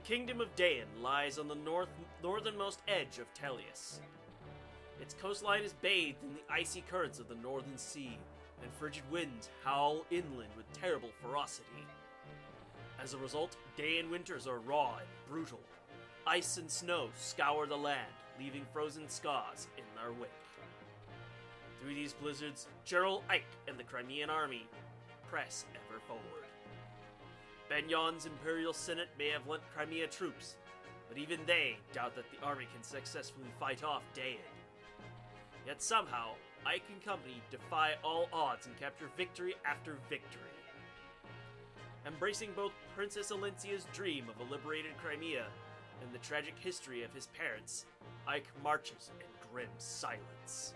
kingdom of Daein lies on the northernmost edge of Tellius. Its coastline is bathed in the icy currents of the northern sea, and frigid winds howl inland with terrible ferocity. As a result, Daein winters are raw and brutal. Ice and snow scour the land, leaving frozen scars in their wake. Through these blizzards, General Ike and the Crimean army press ever forward. Benyon's Imperial Senate may have lent Crimea troops, but even they doubt that the army can successfully fight off Daein. Yet somehow, Ike and company defy all odds and capture victory after victory. Embracing both Princess Alencia's dream of a liberated Crimea and the tragic history of his parents, Ike marches in grim silence.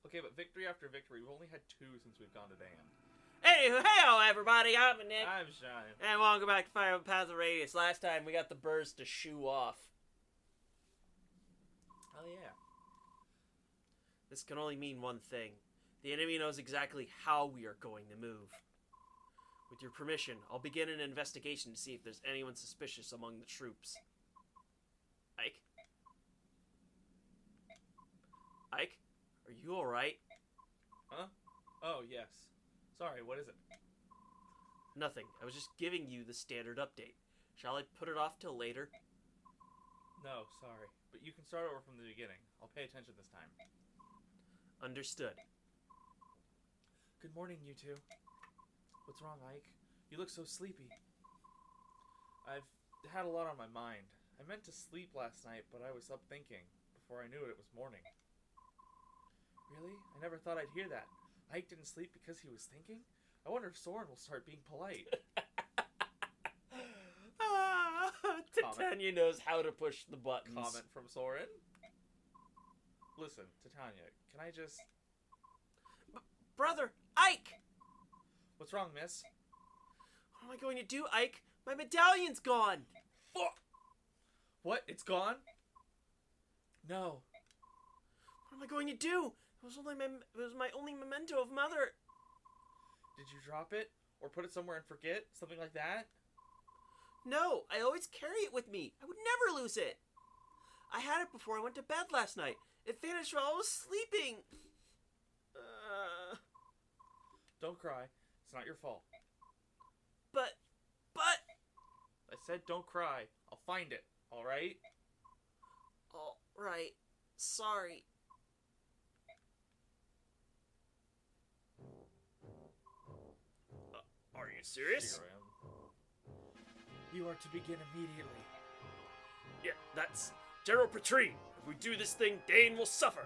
Okay, but victory after victory, we've only had 2 since we've gone to Daein. Hey-ho, everybody, I'm Nick. I'm Shine. And welcome back to Fire on the Path of Radiance. Last time, we got the birds to shoo off. Oh, yeah. This can only mean one thing. The enemy knows exactly how we are going to move. With your permission, I'll begin an investigation to see if there's anyone suspicious among the troops. Ike? Ike? Are you alright? Huh? Oh, yes. Sorry, what is it? Nothing. I was just giving you the standard update. Shall I put it off till later? No, sorry. But you can start over from the beginning. I'll pay attention this time. Understood. Good morning, you two. What's wrong, Ike? You look so sleepy. I've had a lot on my mind. I meant to sleep last night, but I was up thinking. Before I knew it, it was morning. Really? I never thought I'd hear that. Ike didn't sleep because he was thinking? I wonder if Soren will start being polite. Titania knows how to push the buttons. Comment from Soren? Listen, Titania, can I just... Brother, Ike! What's wrong, miss? What am I going to do, Ike? My medallion's gone! What? It's gone? No. What am I going to do? It was my only memento of Mother. Did you drop it? Or put it somewhere and forget? Something like that? No, I always carry it with me. I would never lose it. I had it before I went to bed last night. It vanished while I was sleeping. Don't cry. It's not your fault. But... I said don't cry. I'll find it, alright? Alright. Sorry. Are you serious? Here I am. You are to begin immediately. Yeah, that's... General Petrine! If we do this thing, Daein will suffer!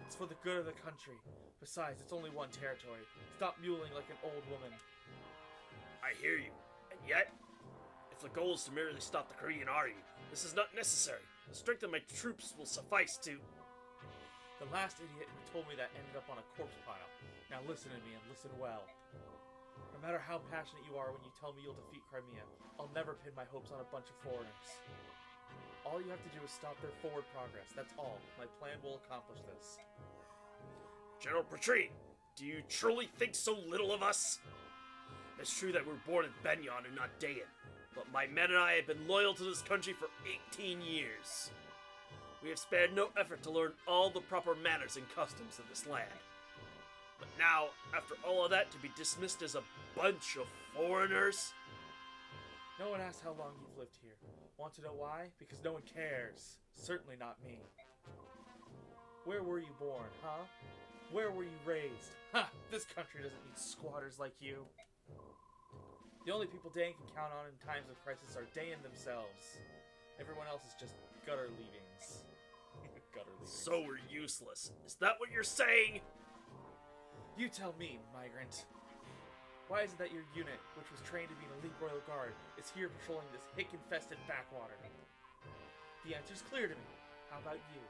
It's for the good of the country. Besides, it's only one territory. Stop mewling like an old woman. I hear you. And yet, if the goal is to merely stop the Korean army, this is not necessary. The strength of my troops will suffice to... The last idiot who told me that ended up on a corpse pile. Now listen to me and listen well. No matter how passionate you are when you tell me you'll defeat Crimea, I'll never pin my hopes on a bunch of foreigners. All you have to do is stop their forward progress, that's all. My plan will accomplish this. General Petrine, do you truly think so little of us? It's true that we're born in Benyon and not Daein, but my men and I have been loyal to this country for 18 years. We have spared no effort to learn all the proper manners and customs of this land. But now, after all of that, to be dismissed as a bunch of foreigners? No one asks how long you've lived here. Want to know why? Because no one cares. Certainly not me. Where were you born, huh? Where were you raised? Ha! This country doesn't need squatters like you. The only people Daein can count on in times of crisis are Daein themselves. Everyone else is just gutter leavings. Gutter leavings. So we're useless. Is that what you're saying? You tell me, migrant. Why is it that your unit, which was trained to be an elite royal guard, is here patrolling this hick-infested backwater? The answer's clear to me. How about you?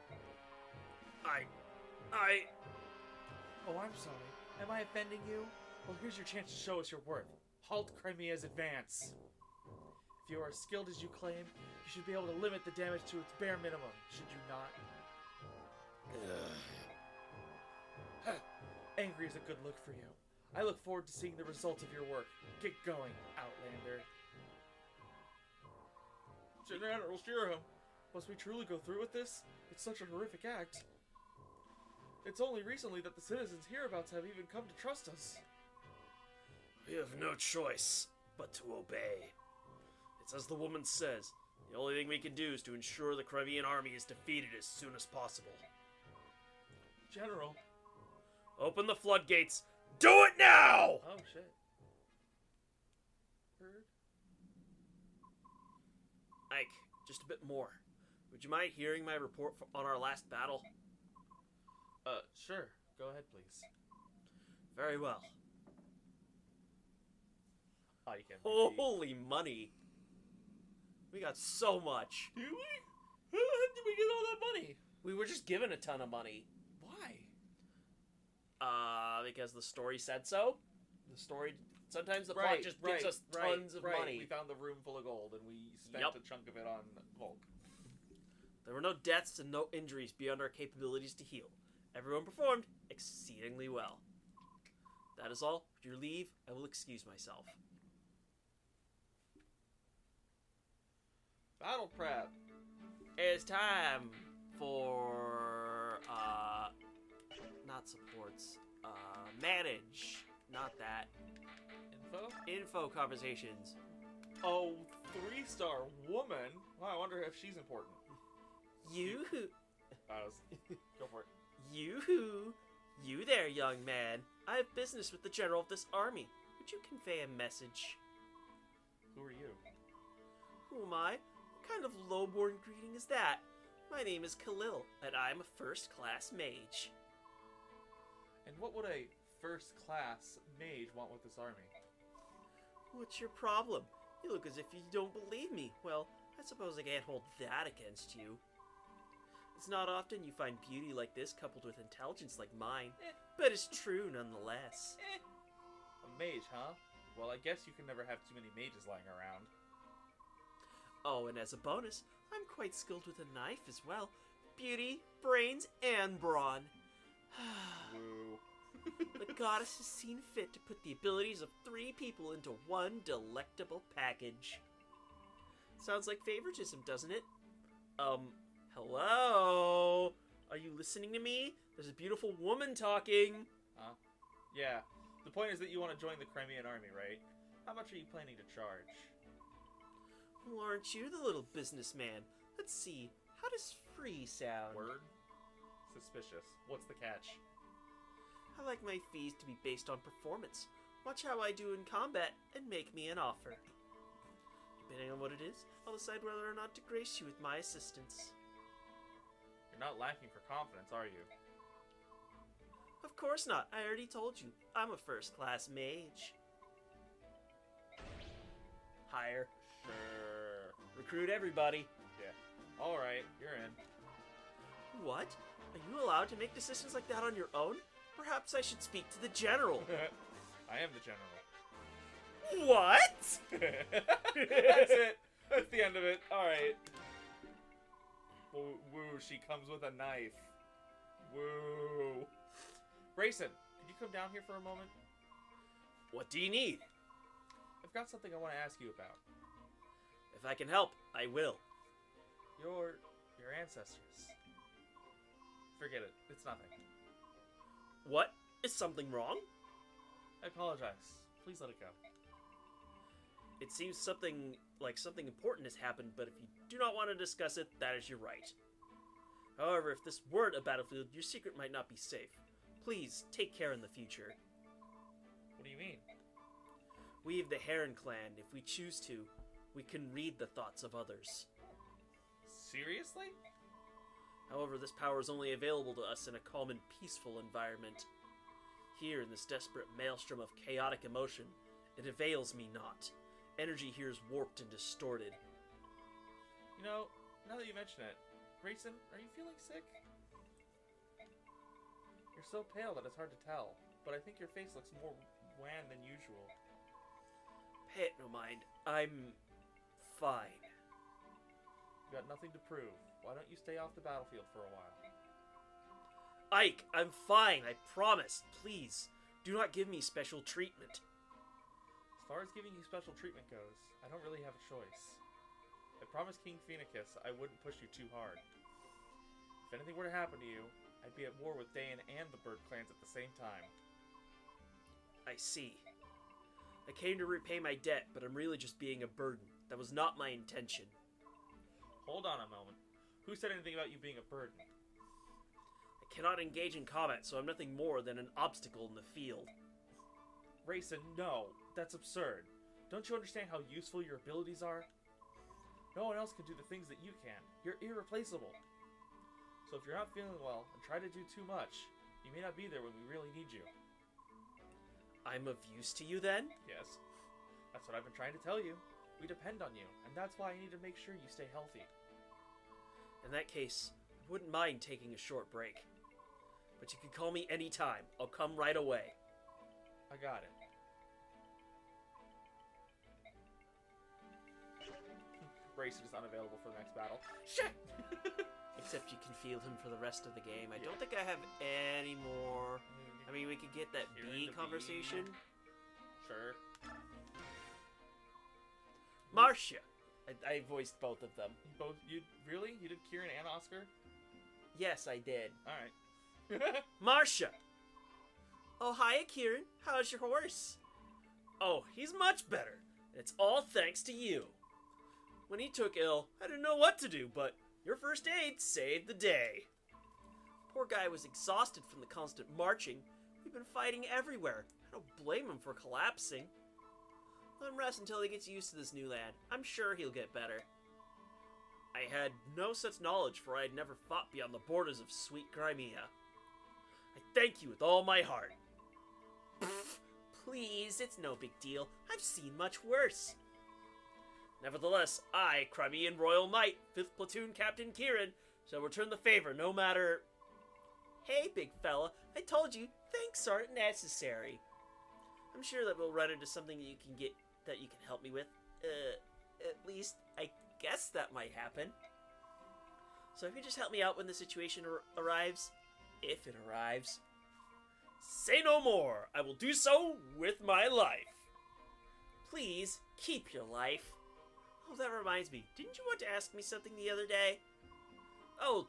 Oh, I'm sorry. Am I offending you? Well, here's your chance to show us your worth. Halt Crimea's advance. If you are as skilled as you claim, you should be able to limit the damage to its bare minimum, should you not? Angry is a good look for you. I look forward to seeing the results of your work. Get going, Outlander. General Shiro, must we truly go through with this? It's such a horrific act. It's only recently that the citizens hereabouts have even come to trust us. We have no choice but to obey. It's as the woman says. The only thing we can do is to ensure the Crimean army is defeated as soon as possible. General. Open the floodgates. Do it now! Oh, shit. Heard? Ike, just a bit more. Would you mind hearing my report on our last battle? Sure. Go ahead, please. Very well. Oh, you can repeat. Holy money. We got so much. Do we? How did we get all that money? We were just given a ton of money. Why? Because the story said so. The story... Sometimes the plot just gives us tons of money. We found the room full of gold, and we spent a chunk of it on Volk. There were no deaths and no injuries beyond our capabilities to heal. Everyone performed exceedingly well. That is all. With your leave, I will excuse myself. Battle prep. It's time for, not supports, manage, not that. Info conversations. Oh, 3-star woman? Wow, I wonder if she's important. Go for it. You there, young man. I have business with the general of this army. Would you convey a message? Who are you? Who am I? What kind of low-born greeting is that? My name is Khalil, and I'm a first-class mage. And what would a first-class mage want with this army? What's your problem? You look as if you don't believe me. Well, I suppose I can't hold that against you. It's not often you find beauty like this coupled with intelligence like mine, but it's true nonetheless. A mage, huh? Well, I guess you can never have too many mages lying around. Oh, and as a bonus, I'm quite skilled with a knife as well. Beauty, brains, and brawn. Woo. The goddess has seen fit to put the abilities of 3 people into one delectable package. Sounds like favoritism, doesn't it? Hello? Are you listening to me? There's a beautiful woman talking. Huh? Yeah. The point is that you want to join the Crimean army, right? How much are you planning to charge? Well, aren't you the little businessman? Let's see. How does free sound? Word? Suspicious. What's the catch? I like my fees to be based on performance. Watch how I do in combat and make me an offer. Depending on what it is, I'll decide whether or not to grace you with my assistance. You're not lacking for confidence, are you? Of course not. I already told you. I'm a first-class mage. Hire. Sure. Recruit everybody. Yeah. Alright, you're in. What? Are you allowed to make decisions like that on your own? Perhaps I should speak to the general. I am the general. What? That's it. That's the end of it. Alright. Woo, she comes with a knife. Woo. Grayson, could you come down here for a moment? What do you need? I've got something I want to ask you about. If I can help, I will. Your ancestors. Forget it. It's nothing. What? Is something wrong? I apologize. Please let it go. It seems something important has happened, but if you do not want to discuss it, that is your right. However, if this weren't a battlefield, your secret might not be safe. Please, take care in the future. What do you mean? We of the Heron clan, if we choose to, we can read the thoughts of others. Seriously? However, this power is only available to us in a calm and peaceful environment. Here, in this desperate maelstrom of chaotic emotion, it avails me not. Energy here is warped and distorted. You know, now that you mention it, Grayson, are you feeling sick? You're so pale that it's hard to tell, but I think your face looks more wan than usual. Pay it no mind. I'm fine. You got nothing to prove. Why don't you stay off the battlefield for a while? Ike, I'm fine, I promise. Please, Do not give me special treatment. As far as giving you special treatment goes, I don't really have a choice. I promised King Phoenicus I wouldn't push you too hard. If anything were to happen to you, I'd be at war with Dayan and the Bird clans at the same time. I see. I came to repay my debt, but I'm really just being a burden. That was not my intention. Hold on a moment. Who said anything about you being a burden? I cannot engage in combat, so I'm nothing more than an obstacle in the field. Rayson, no. That's absurd. Don't you understand how useful your abilities are? No one else can do the things that you can. You're irreplaceable. So if you're not feeling well and try to do too much, you may not be there when we really need you. I'm of use to you then? Yes. That's what I've been trying to tell you. We depend on you, and that's why I need to make sure you stay healthy. In that case, I wouldn't mind taking a short break. But you can call me anytime. I'll come right away. I got it. Racer is unavailable for the next battle. Shit! Except you can field him for the rest of the game. I don't think I have any more. I mean, we could get that bee conversation. Sure. Marcia! I voiced both of them. You really? You did Kieran and Oscar? Yes, I did. Alright. Marcia! Oh, hiya, Kieran. How's your horse? Oh, he's much better. It's all thanks to you. When he took ill, I didn't know what to do, but your first aid saved the day. Poor guy was exhausted from the constant marching. We've been fighting everywhere. I don't blame him for collapsing. Let him rest until he gets used to this new land. I'm sure he'll get better. I had no such knowledge, for I had never fought beyond the borders of sweet Crimea. I thank you with all my heart. Please, it's no big deal. I've seen much worse. Nevertheless, I, Crimean Royal Knight, 5th Platoon Captain Kieran, shall return the favor no matter... Hey, big fella, I told you, thanks aren't necessary. I'm sure that we'll run into something that you can help me with. At least, I guess that might happen. So if you just help me out when the situation arrives, if it arrives. Say no more, I will do so with my life. Please, keep your life. Oh, that reminds me, didn't you want to ask me something the other day? Oh,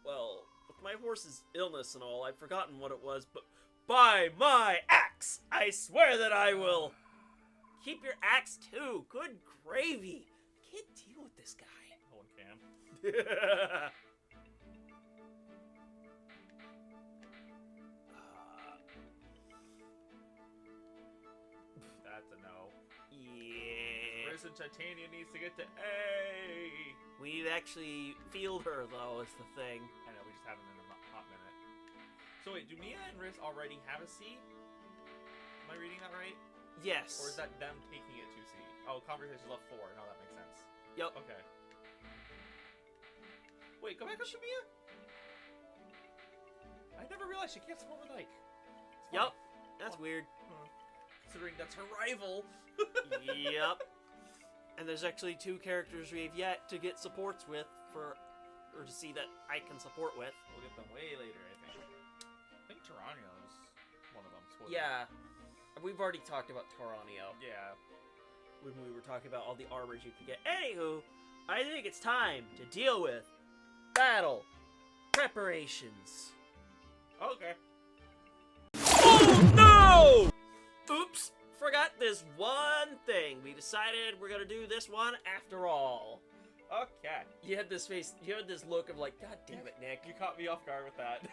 well, with my horse's illness and all, I've forgotten what it was, but by my axe, I swear that I will. Keep your axe too, good gravy. I can't deal with this guy. No one can. That's a no. Yeah. Risen Titania needs to get to A. We need to actually field her, though, is the thing. I know, we just haven't in a hot minute. So wait, do Mia and Riz already have a C? Am I reading that right? Yes. Or is that them taking it to C? Oh, conversations left 4. No, that makes sense. Yep. Okay. Wait, go back up to Mia? I never realized she can't support with Ike. Yep. That's weird. Considering that's her rival. Yep. And there's actually 2 characters we have yet to get supports with or to see that I can support with. We'll get them way later, I think. I think Tyranio's one of them. Yeah. We've already talked about Tyranio. Yeah. When we were talking about all the armors you can get. Anywho, I think it's time to deal with battle preparations. Okay. Oh no! Oops, forgot this one thing. We decided we're gonna do this one after all. Okay. You had this face, you had this look of like, God damn it, Nick. You caught me off guard with that.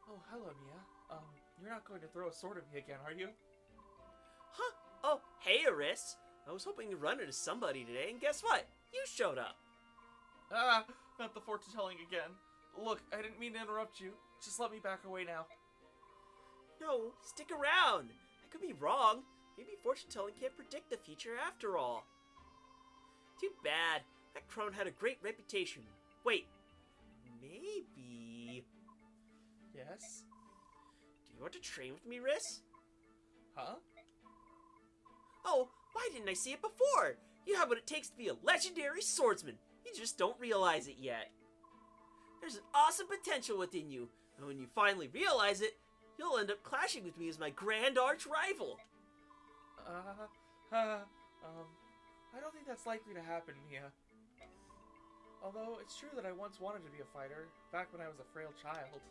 Oh, hello, Mia. You're not going to throw a sword at me again, are you? Huh? Oh, hey, Aris. I was hoping to run into somebody today, and guess what? You showed up. Ah, not the fortune telling again. Look, I didn't mean to interrupt you. Just let me back away now. No, stick around. I could be wrong. Maybe fortune telling can't predict the future after all. Too bad. That crone had a great reputation. Wait, maybe... Yes? Do you want to train with me, Riss? Huh? Oh, why didn't I see it before? You have what it takes to be a legendary swordsman. You just don't realize it yet. There's an awesome potential within you. And when you finally realize it, you'll end up clashing with me as my grand arch rival. I don't think that's likely to happen, Mia. Although, it's true that I once wanted to be a fighter, back when I was a frail child.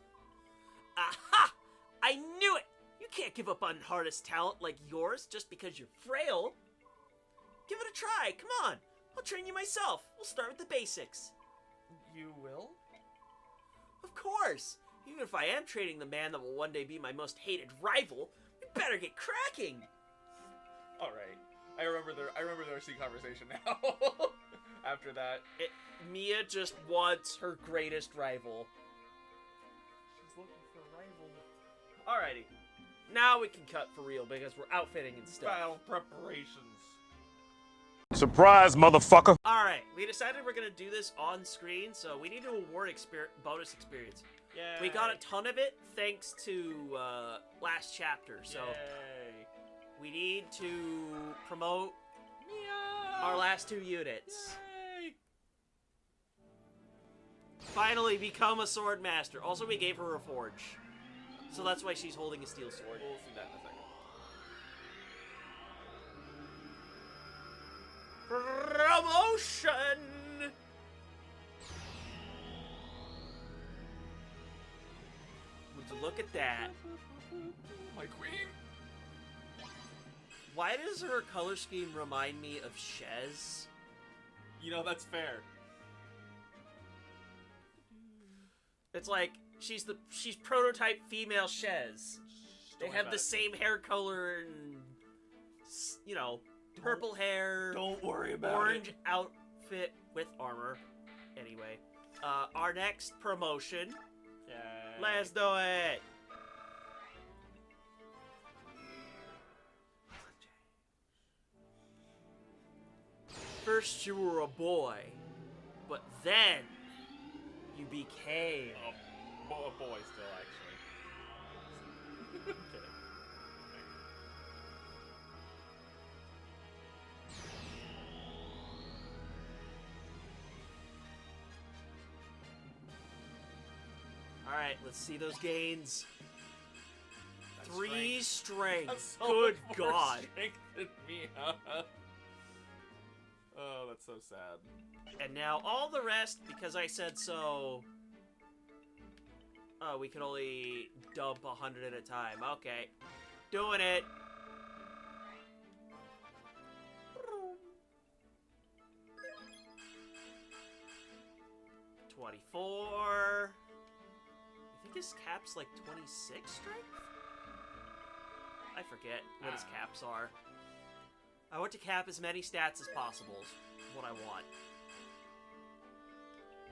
Aha! I knew it! You can't give up on hardest talent like yours just because you're frail. Give it a try, come on! I'll train you myself. We'll start with the basics. You will? Of course! Even if I am training the man that will one day be my most hated rival, we better get cracking! Alright. I remember their scene conversation now. After that. Mia just wants her greatest rival. She's looking for a rival. Alrighty. Now we can cut for real because we're outfitting and stuff. Battle preparations. Surprise, motherfucker! Alright, we decided we're gonna do this on screen, so we need to award bonus experience. Yay. We got a ton of it thanks to last chapter, so Yay. we need to promote Mia. our last 2 units. Yay. Finally become a sword master. Also, we gave her a forge, so that's why she's holding a steel sword. We'll see that in a second. Promotion! Would you look at that? My queen. Why does her color scheme remind me of Shez? You know, that's fair. It's like she's prototype female Shez. They have the same hair color and, you know, purple hair. Don't worry about orange outfit with armor. Anyway, our next promotion. Yay. Let's do it. First you were a boy, but then you became a boy still, actually. Kidding. Alright, let's see those gains. That's 3 strength. That's so Good much more God. strength than me. Oh, that's so sad. And now all the rest, because I said so. Oh, we can only dump 100 at a time. Okay. Doing it. $24. I think his cap's like 26 strength? I forget what his caps are. I want to cap as many stats as possible is what I want.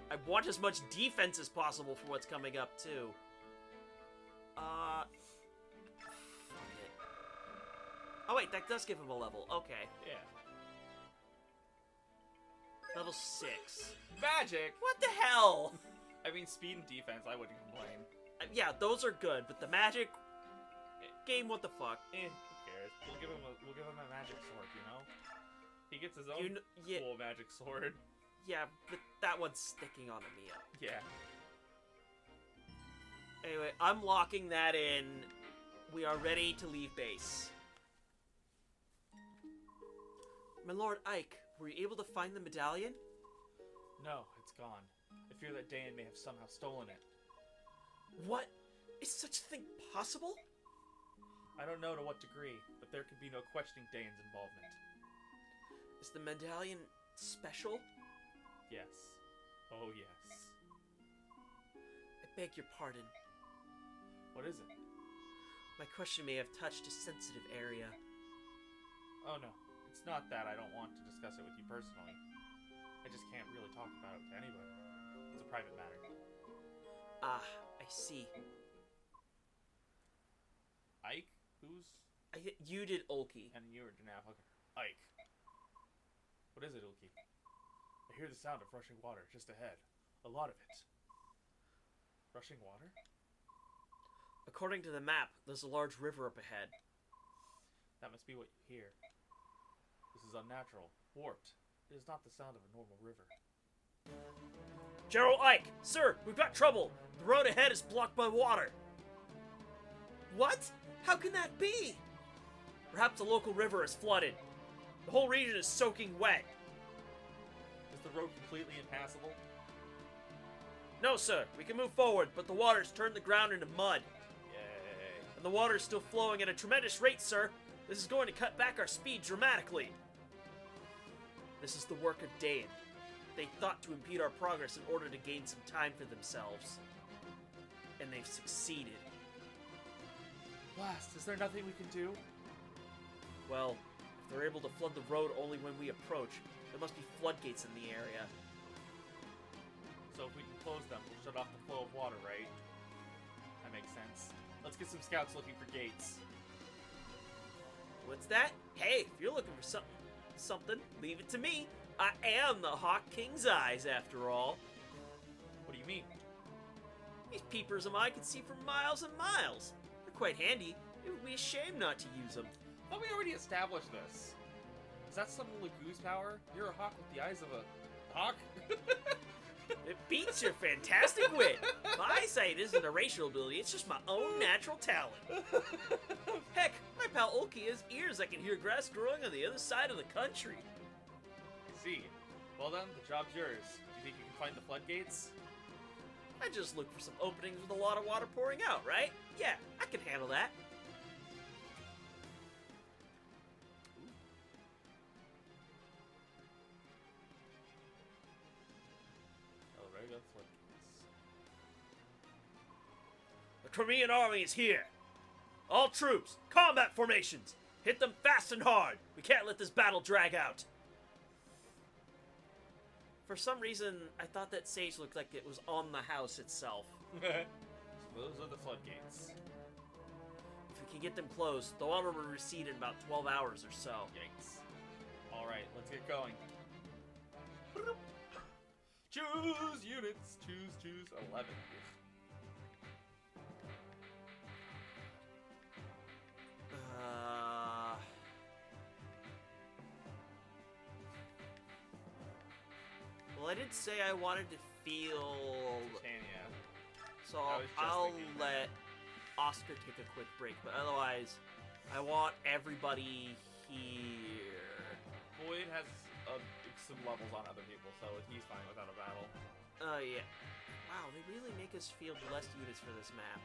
I want as much defense as possible for what's coming up, too. Fuck it. Oh, wait, that does give him a level. Okay. Yeah. Level 6. Magic! What the hell? I mean, speed and defense, I wouldn't complain. Yeah, those are good, but the magic game, what the fuck? Who cares? We'll give him a magic sword, you know? He gets his own cool magic sword. Yeah, but that one's sticking on Mia. Yeah. Anyway, I'm locking that in. We are ready to leave base. My Lord Ike, were you able to find the medallion? No, it's gone. I fear that Dan may have somehow stolen it. What? Is such a thing possible? I don't know to what degree, but there could be no questioning Dane's involvement. Is the medallion special? Yes. Oh, yes. I beg your pardon. What is it? My question may have touched a sensitive area. Oh, no. It's not that I don't want to discuss it with you personally. I just can't really talk about it to anybody. It's a private matter. Ah, I see. Ike? Who's... You did Ulki. And you were Janaf. Okay. Ike. What is it, Ulki? I hear the sound of rushing water just ahead. A lot of it. Rushing water? According to the map, there's a large river up ahead. That must be what you hear. This is unnatural. Warped. It is not the sound of a normal river. General Ike, sir, we've got trouble. The road ahead is blocked by water. What? How can that be? Perhaps the local river is flooded. The whole region is soaking wet. Is the road completely impassable? No, sir. We can move forward, but the water's turned the ground into mud. Yay. And the water is still flowing at a tremendous rate, sir. This is going to cut back our speed dramatically. This is the work of Dayan. They thought to impede our progress in order to gain some time for themselves. And they've succeeded. Blast, is there nothing we can do? Well, if they're able to flood the road only when we approach, there must be floodgates in the area. So if we can close them, we'll shut off the flow of water, right? That makes sense. Let's get some scouts looking for gates. What's that? Hey, if you're looking for something, leave it to me. I am the Hawk King's eyes, after all. What do you mean? These peepers of mine can see for miles and miles. They're quite handy. It would be a shame not to use them. I thought we already established this. Is that some Lagoose power? You're a hawk with the eyes of a hawk? It beats your fantastic wit. My eyesight isn't a racial ability, it's just my own natural talent. Heck, my pal Ulki has ears that can hear grass growing on the other side of the country. I see. Well then, the job's yours. Do you think you can find the floodgates? I just look for some openings with a lot of water pouring out, right? Yeah, I can handle that. Talrega floodgates. The Crimean army is here. All troops, combat formations. Hit them fast and hard. We can't let this battle drag out. For some reason, I thought that sage looked like it was on the house itself. So those are the floodgates. If we can get them closed, the water will recede in about 12 hours or so. Yikes. Alright, let's get going. Choose units. Choose 11. Well, I did say I wanted to field, Tanya. so I was just I'll thinking let Oscar take a quick break, but otherwise, I want everybody here. Boyd has some levels on other people, so he's fine without a battle. Yeah. Wow, they really make us field less units for this map.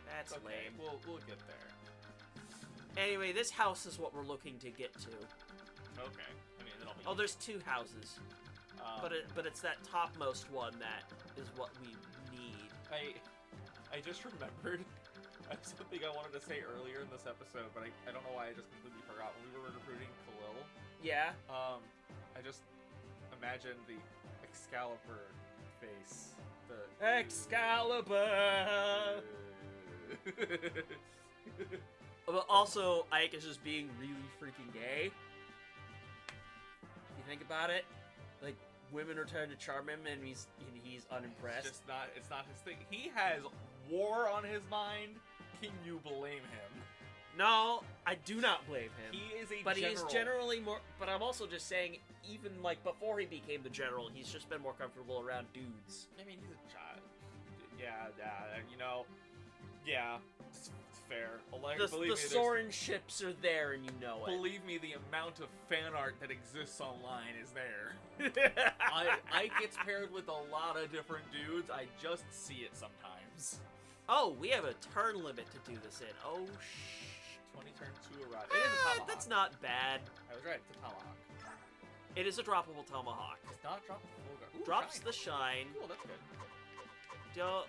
That's Okay, lame. we'll get there. Anyway, this house is what we're looking to get to. Okay. I mean, it'll be. Oh, there's two houses, but it's that topmost one that is what we need. I just remembered something I wanted to say earlier in this episode, but I don't know why I just completely forgot. When we were recruiting Khalil, Yeah. I just imagined the Excalibur face. The Excalibur! But also, Ike is just being really freaking gay. If you think about it, like, women are trying to charm him and he's unimpressed. It's not his thing. He has war on his mind. Can you blame him? No, I do not blame him. He is a But general. he is generally more. But I'm also just saying, even like before he became the general, he's just been more comfortable around dudes. I mean, he's a child. Yeah, you know. Yeah, it's fair. The Soren ships are there, and you know it. Believe me, the amount of fan art that exists online is there. Ike gets paired with a lot of different dudes. I just see it sometimes. Oh, we have a turn limit to do this in. Oh, 20 turns to arrive. It is a tomahawk. That's not bad. I was right. It's a tomahawk. It is a droppable tomahawk. It's not droppable. Ooh, Drops shine. the shine. Cool, that's good. I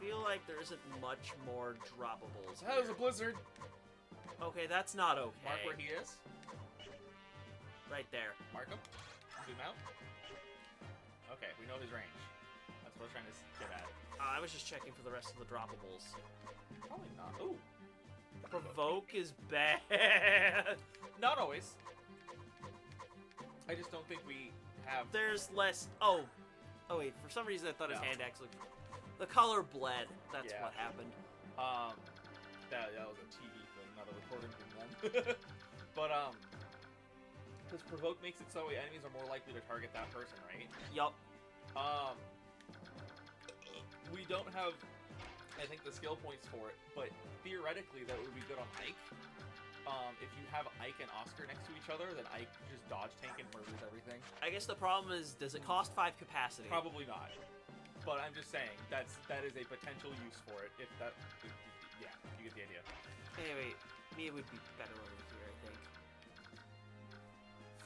feel like there isn't much more droppables. So that was a blizzard. Okay, that's not okay. Mark where he is. Right there. Mark him. Zoom out. Okay, we know his range. That's what I was trying to get at. I was just checking for the rest of the droppables. Probably not. Ooh. Provoke is bad. Not always. I just don't think we have. There's less. Oh wait. For some reason, I thought his hand axe looked. The color bled. That's what happened. That was a TV thing, not a recording thing then. But Because provoke makes it so enemies are more likely to target that person, right? Yup. We don't have, I think, the skill points for it, but theoretically that would be good on Ike. If you have Ike and Oscar next to each other, then Ike just dodge tank and murders everything. I guess the problem is, does it cost 5 capacity? Probably not. But I'm just saying, that is a potential use for it, if that... Yeah, you get the idea. Anyway, Mia would be better over here, I think.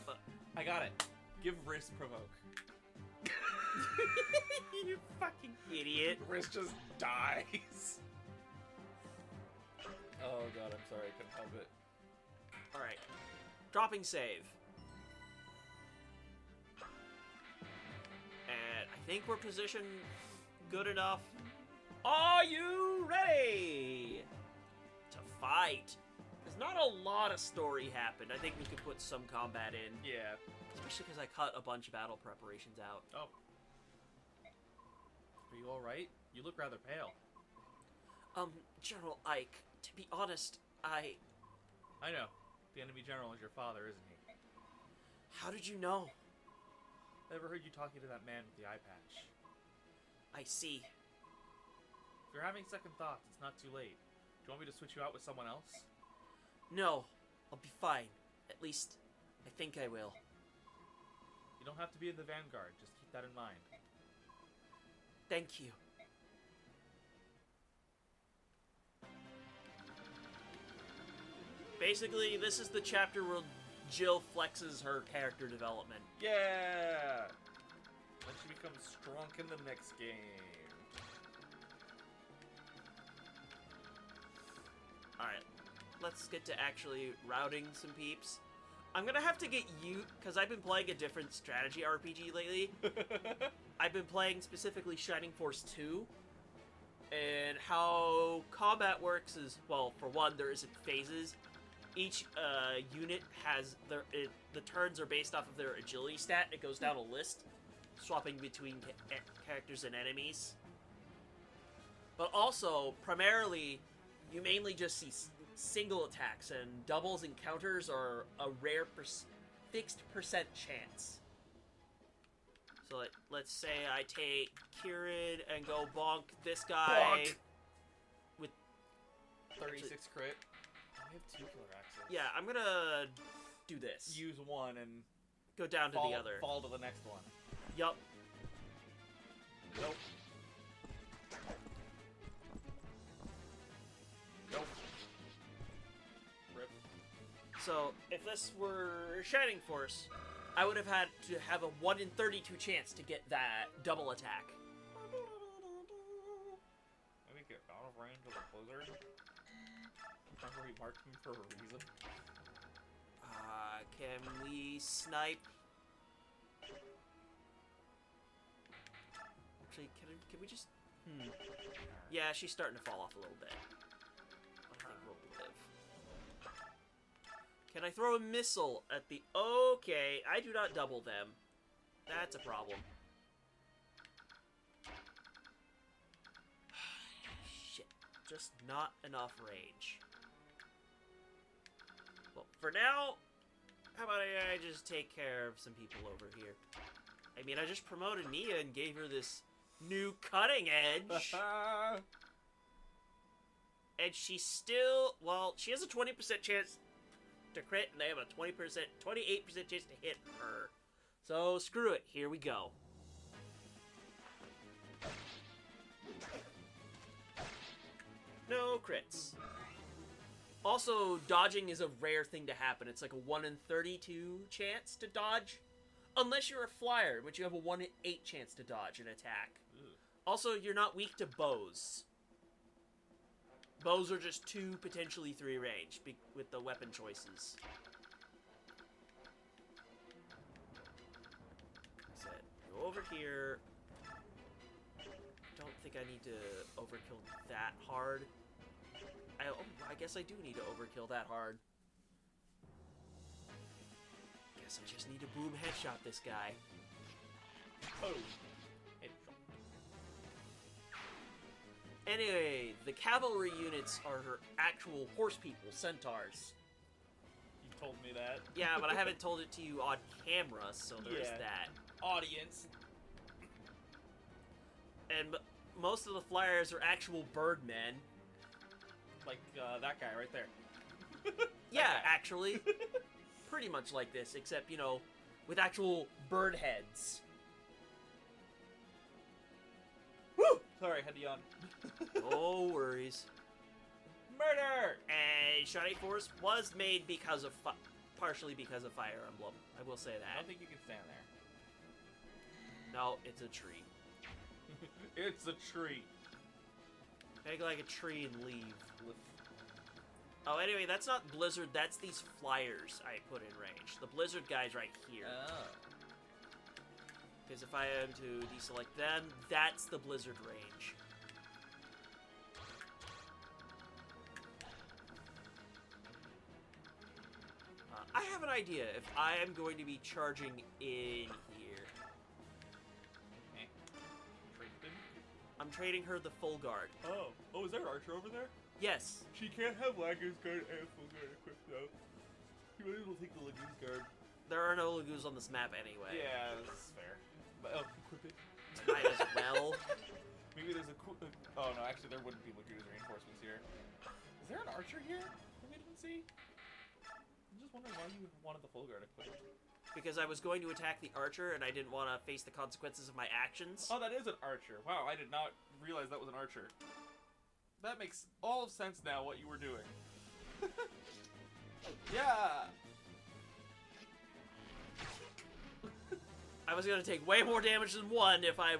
But... I got it. Give Riz provoke. You fucking idiot. Riz just dies. Oh god, I'm sorry, I couldn't help it. Alright. Dropping save. And I think we're positioned good enough. Are you ready to fight? There's not a lot of story happened. I think we could put some combat in. Yeah. Especially because I cut a bunch of battle preparations out. Oh. Are you alright? You look rather pale. General Ike, to be honest, I know. The enemy general is your father, isn't he? How did you know? I ever heard you talking to that man with the eye patch. I see. If you're having second thoughts, it's not too late. Do you want me to switch you out with someone else? No, I'll be fine. At least, I think I will. You don't have to be in the vanguard. Just keep that in mind. Thank you. Basically, this is the chapter where Jill flexes her character development. Yeah! Then she becomes strong in the next game. Alright, let's get to actually routing some peeps. I'm gonna have to get you, because I've been playing a different strategy RPG lately. I've been playing specifically Shining Force 2. And how combat works is, well, for one, there isn't phases. Each unit has the turns are based off of their agility stat. It goes down a list, swapping between characters and enemies. But also, primarily, you mainly just see single attacks, and doubles and counters are a rare fixed percent chance. So let's say I take Kieran and go bonk this guy with 36 crit. I have 2 killer axes. Yeah, I'm gonna do this. Use one and go down to the other. Fall to the next one. Yup. Nope. Nope. Rip. So, if this were Shining Force, I would have had to have a 1 in 32 chance to get that double attack. Maybe get out of range of the closer. Remember we marked him for a reason. Can we snipe? Actually, can we just... Yeah, she's starting to fall off a little bit. I think we'll live. Can I throw a missile at the... Okay, I do not double them. That's a problem. Shit. Just not enough range. Well, for now, how about I just take care of some people over here? I mean, I just promoted Mia and gave her this new cutting edge. And she's still, well, she has a 20% chance to crit, and I have a 28% chance to hit her. So, screw it. Here we go. No crits. Also, dodging is a rare thing to happen. It's like a 1 in 32 chance to dodge. Unless you're a flyer, which you have a 1 in 8 chance to dodge an attack. Also, you're not weak to bows. Bows are just 2, potentially 3 range with the weapon choices. That's it. Go over here. Don't think I need to overkill that hard. I guess I do need to overkill that hard. Guess I just need to boom headshot this guy. Oh. Anyway, the cavalry units are her actual horse people, centaurs. You told me that. Yeah, but I haven't told it to you on camera, so there's that. Audience. And most of the flyers are actual birdmen. Like that guy right there. Yeah, actually. Pretty much like this, except, you know, with actual bird heads. Woo! Sorry, I had to yawn. No worries. Murder! And Shining Force was made because of partially because of Fire Emblem. I will say I that. don't think you can stand there. No, it's a tree. It's a tree. Make like a tree and leave. Oh, anyway, that's not Blizzard. That's these flyers I put in range. The Blizzard guy's right here. Oh. Because if I am to deselect them, that's the Blizzard range. I have an idea if I am going to be charging in here. I'm trading her the full guard. Oh, is there an archer over there? Yes. She can't have Lagoon's guard and full guard equipped though. You might as well take the Lagoon's guard. There are no Lagoons on this map anyway. Yeah, this is fair. But equip it. Might as well. Maybe there's a oh no, actually there wouldn't be Lagoon's reinforcements here. Is there an archer here that we didn't see? I'm just wondering why you wanted the full guard equipped. Because I was going to attack the archer and I didn't want to face the consequences of my actions. Oh, that is an archer. Wow, I did not realize that was an archer. That makes all of sense now, what you were doing. Yeah! I was going to take way more damage than one if I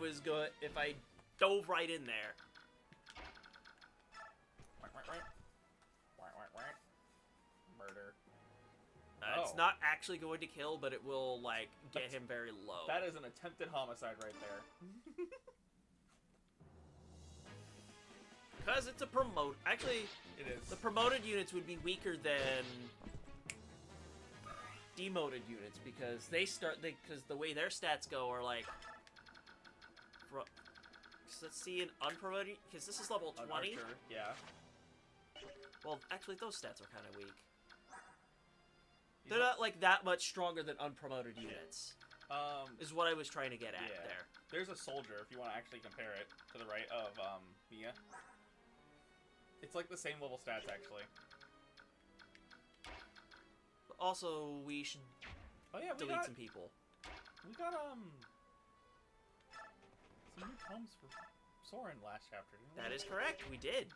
dove right in there. Murder. It's not actually going to kill, but it will, like, get him very low. That is an attempted homicide right there. Because it's a promote. Actually, it is. The promoted units would be weaker than demoted units because because the way their stats go are like. Let's see an unpromoted because this is level 20. Archer, yeah. Well, actually, those stats are kind of weak. They're not like that much stronger than unpromoted units. Is what I was trying to get at there. There's a soldier if you want to actually compare it to the right of Mia. It's like the same level stats actually. Also, we should delete some people. We got some new tomes for Soren last chapter, didn't we? That is correct. We did.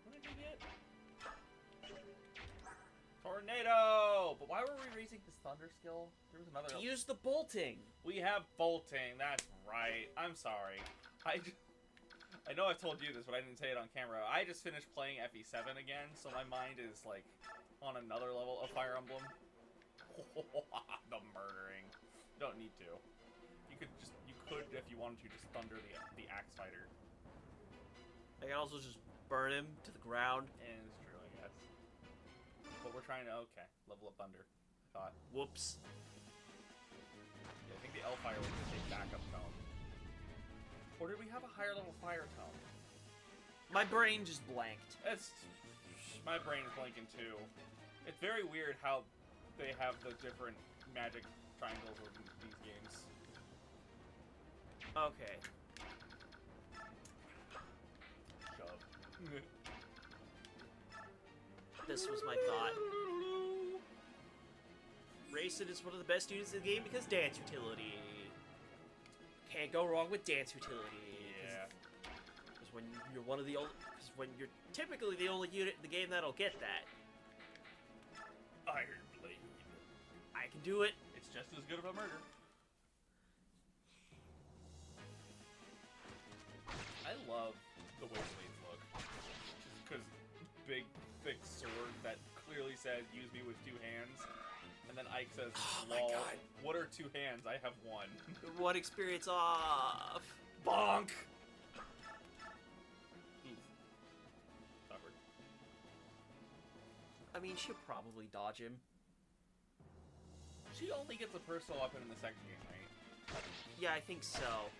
What did we get? Tornado! But why were we raising his thunder skill? There was another. To use the bolting. We have bolting. That's right. I'm sorry. I know I've told you this, but I didn't say it on camera. I just finished playing FE7 again, so my mind is like on another level of Fire Emblem. The murdering. Don't need to. You could, if you wanted to, just thunder the axe fighter. I can also just burn him to the ground. And it's true, I guess. But we're trying to level up thunder. I thought. Whoops. Yeah, I think the L-Fire was just a backup tone. Or did we have a higher level fire tone? My brain just blanked. My brain is blanking too. It's very weird how they have the different magic triangles in these games. Okay. Shove. This was my thought. Racing is one of the best units in the game because dance utility. Can't go wrong with dance utility. Yeah. Because when you're when you're typically the only unit in the game that'll get that. Iron Blade. I can do it. It's just as good of a murder. I love the way blades look. Just because big, thick sword that clearly says use me with two hands. And then Ike says, lol, what are two hands? I have one. One experience off. Bonk! Covered. I mean, she'll probably dodge him. She only gets a personal weapon in the second game, right? Yeah, I think so.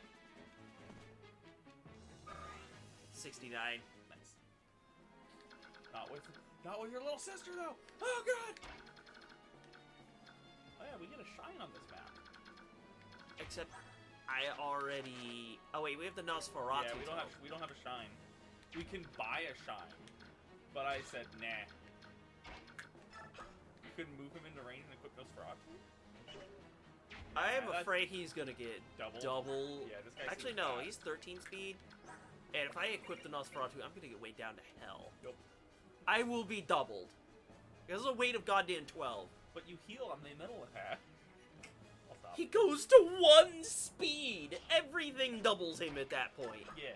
69. Nice. Not with your little sister, though! Oh, God! we get a shine on this map. Except, I already... Oh wait, we have the Nosferatu. Yeah, we don't have a shine. We can buy a shine, but I said nah. You couldn't move him into range and equip Nosferatu? I am afraid he's gonna get double. Yeah, this guy Actually, seems no, bad. he's 13 speed. And if I equip the Nosferatu, I'm gonna get way down to hell. Nope. I will be doubled. There's a weight of goddamn 12. But you heal on the metal attack. I'll stop. He goes to 1 speed! Everything doubles him at that point. Yeah,